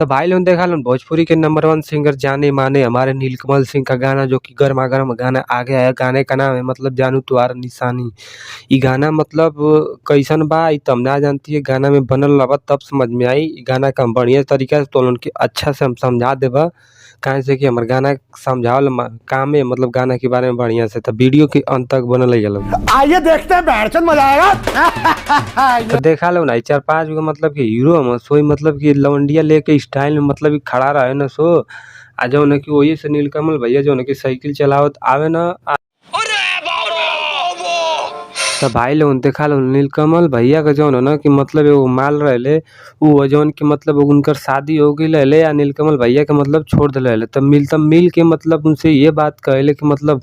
तो भाई लोग देखा लो भोजपुरी के नंबर 1 सिंगर जाने माने हमारे नीलकमल सिंह का गाना जो कि गर्मा गर्म गाना आ गया है। गाने का नाम है मतलब जानू तुहार निशानी। ई गाना मतलब कैसन बा ई तब ना जानती है, गाना में बनल रहा तब समझ में आई। ई गाना का हम बढ़िया तरीका से तो उनके अच्छा से हम समझा देबा, काहे से कि हमर गाना समझावल काम है मतलब गाना के बारे में बढ़िया से। तो वीडियो के अंत तक बनल है लोग, आइए देखते हैं, बैठचंद मजा आएगा। तो देखा लो ना 4-5 गो मतलब कि हीरो हम सोई मतलब कि लवंडिया लेके स्टाइल में मतलब कि खड़ा रहे ना सो आ जो न कि वही से नीलकमल भैया जो न कि साइकिल चलावत आवे ना तो भाई लोग देखा लो नीलकमल भैया का जौन है ना कि मतलब एगो माल रहले उ जौन कि मतलब उनकर शादी हो गई रहले या नीलकमल भैया के मतलब छोड़ दिले रहले। तब मिल के मतलब उनसे ये बात कहले कि मतलब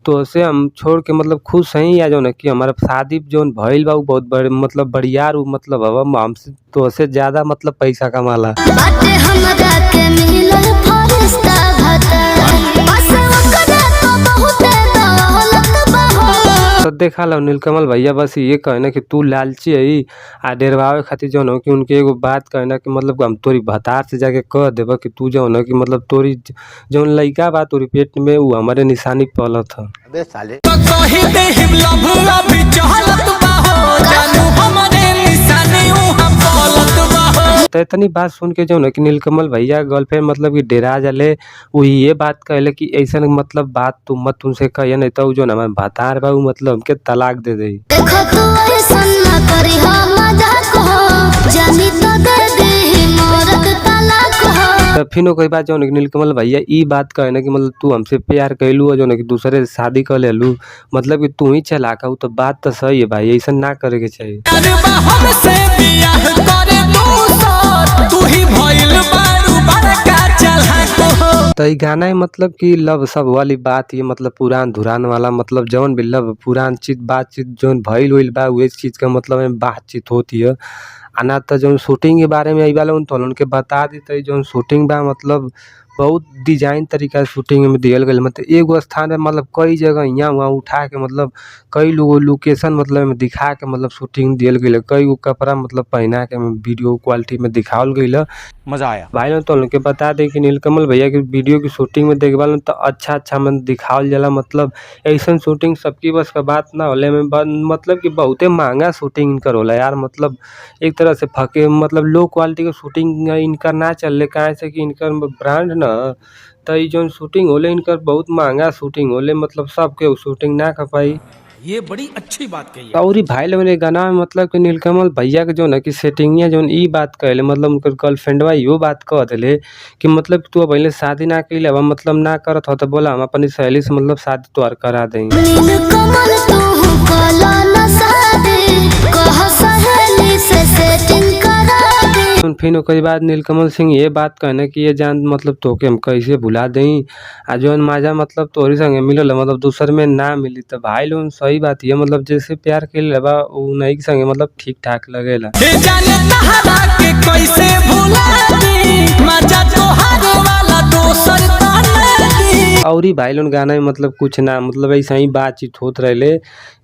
तो से हम छोड़ के मतलब खुश हैं या जो न कि हमारा शादी जौन भइल बा उ बहुत बड़े मतलब बढ़िया उ मतलब हवा हमसे तो से ज्यादा मतलब पैसा कमाला। बाटे हमरा के मिलल फरिश्ता भता बस ओकरा तो बहुते दौलत बहो। तो देखा लो नीलकमल भैया बस ये कहना कि तू लालची है आ डेरवावे खातिर जो न कि उनके एगो बात कहना कि मतलब हम तोरी भतार से जाके कह देबा कि तू जो न कि मतलब तोरी जौन लइका बा तोरी पेट में उ हमारे निशानी पलत ह। अबे साले तो कही दे हिम लभ अभी चहलत बाहो जानू हमारे निशानी उहाँ पलत बाहो। तो इतनी बात सुन के जो न कि नीलकमल भैया गर्लफ्रेंड मतलब कि डेरा जाले वो ये बात कहले कि ऐसा मतलब बात तू मत उनसे कहिए नहीं तो जो न हमारे भतार बा उ मतलब हमके तलाक दे दे। देखो तू ऐसन ना करी हो मजाक हो जानी तो दे दे मोरक तलाक हो। तो फिर कोई बात जो न कि नीलकमल भैया ई बात कहना कि मतलब तू हमसे प्यार कैलू जो न कि दूसरे से शादी कर लेलू मतलब कि तू ही चलाक हऊ। तो बात तो सही है भाई, ऐसा ना करे के चाहिए। अरे बा हमसे बियाह करे दूसर तू ही भइल बारू बड़का चलहक हो। तो ई गाना है मतलब कि लव सब वाली बात ये मतलब पुरान धुरान वाला मतलब जौन भी लव पुरान चीज बातचीत जौन भइल होइल बा उहे चीज का मतलब में बातचीत होती है। आना तो जौन शूटिंग के बारे में आई वाला उन तो उनके बता देते जौन शूटिंग बा मतलब बहुत डिजाइन तरीका से शूटिंग में दियल गई मतलब एगो स्थान में मतलब कई जगह यहाँ वहाँ उठा के मतलब कई लोगों लोकेशन मतलब में दिखा के मतलब शूटिंग दियल गई। कई गो कपड़ा मतलब पहना के वीडियो क्वालिटी में दिखावल गई। मजा आया भाई लोग तो उनके बता दें कि नीलकमल भैया की वीडियो की शूटिंग में देखभाल तो अच्छा मन दिखावल जाला मतलब ऐसा शूटिंग सबकी बस का बात ना होले में मतलब कि बहुते महंगा शूटिंग इनकर होला यार। मतलब एक तरह से फके मतलब लो क्वालिटी का शूटिंग इनकर ना चले काहे से कि इनकर ब्रांड ना तो ये जो शूटिंग होले इनकर बहुत महंगा शूटिंग होले मतलब सबके शूटिंग ना कर पाई। ये बड़ी अच्छी बात कही है। और भाई लोग ने गाना में मतलब कि नीलकमल भैया के जो न कि सेटिंगिया जो ई बात कहले मतलब उनकर गर्लफ्रेंडवा यो बात कह दिले कि मतलब तू अब पहले शादी ना कैले अब मतलब ना करत हो तो बोला हम अपनी सहेली से मतलब शादी तोहार करा देंगे। नीलकमल तू कला ना शादी कह सहेली से सेटिंग करा दे। फिर ओकरी बाद नीलकमल सिंह ये बात कहने कि ये जान मतलब तोके हम कैसे भुला दें आ जौन माजा मतलब तोहरी संगे मिलल मतलब दूसर में ना मिली। तो भाई लोग सही बात ये मतलब जैसे प्यार के बा उ नहीं के संगे मतलब ठीक ठाक लगेला। हे जाने तहरा के कैसे भुला दी मजा तोहार वाला दोसर ताने दी। और ही भाई लोग गाना में मतलब कुछ ना मतलब ऐसा ही बातचीत होत रहले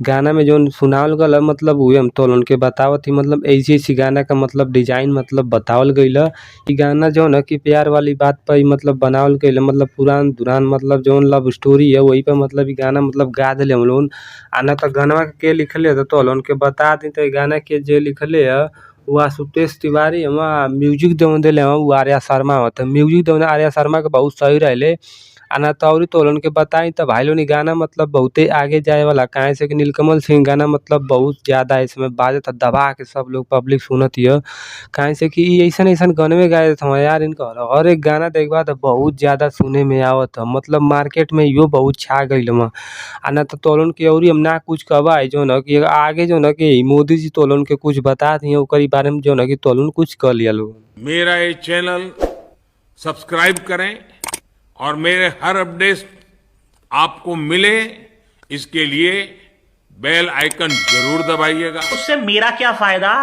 गाना में जो सुनावल गल मतलब उहे हम तो उनके बतावत ही मतलब ऐसी गाना का मतलब डिजाइन मतलब बतावल गईल। ई गाना जो न कि प्यार वाली बात पर ही मतलब बनावल गईल मतलब पुरान दुरान मतलब जो लव स्टोरी है वही पे मतलब ई गाना मतलब गा दिले हम लोग। आना तो गाना के लिखले तो उनके बता दी तो गाना के जे लिखले है वो आशुतोष तिवारी हम म्यूजिक देवन दिले वो आर्या शर्मा होता म्यूजिक देवन आर्या शर्मा के बहुत सही रहले। आना तौरी तो उनके बताई तो भाई लोग गाना मतलब बहुते आगे जाए वाला काहे से कि नीलकमल सिंह गाना मतलब बहुत ज़्यादा इसमें बाजत दबा के सब लोग पब्लिक सुनत है काहे से कि ऐसा गाने गाए थे यार। इनका हर एक गाना देखबा तो बहुत ज़्यादा सुने में आवत है मतलब मार्केट में यो बहुत छा गई आना तो तोलन के और हम ना कुछ कहबा जो न कि आगे जो न कि मोदी जी तोलन के कुछ बता दिए ओकरी बारे में जो न कि तोलन कुछ कर लिया लोग। मेरा ये चैनल सब्सक्राइब करें और मेरे हर अपडेट आपको मिले इसके लिए बेल आइकन जरूर दबाइएगा। उससे मेरा क्या फायदा।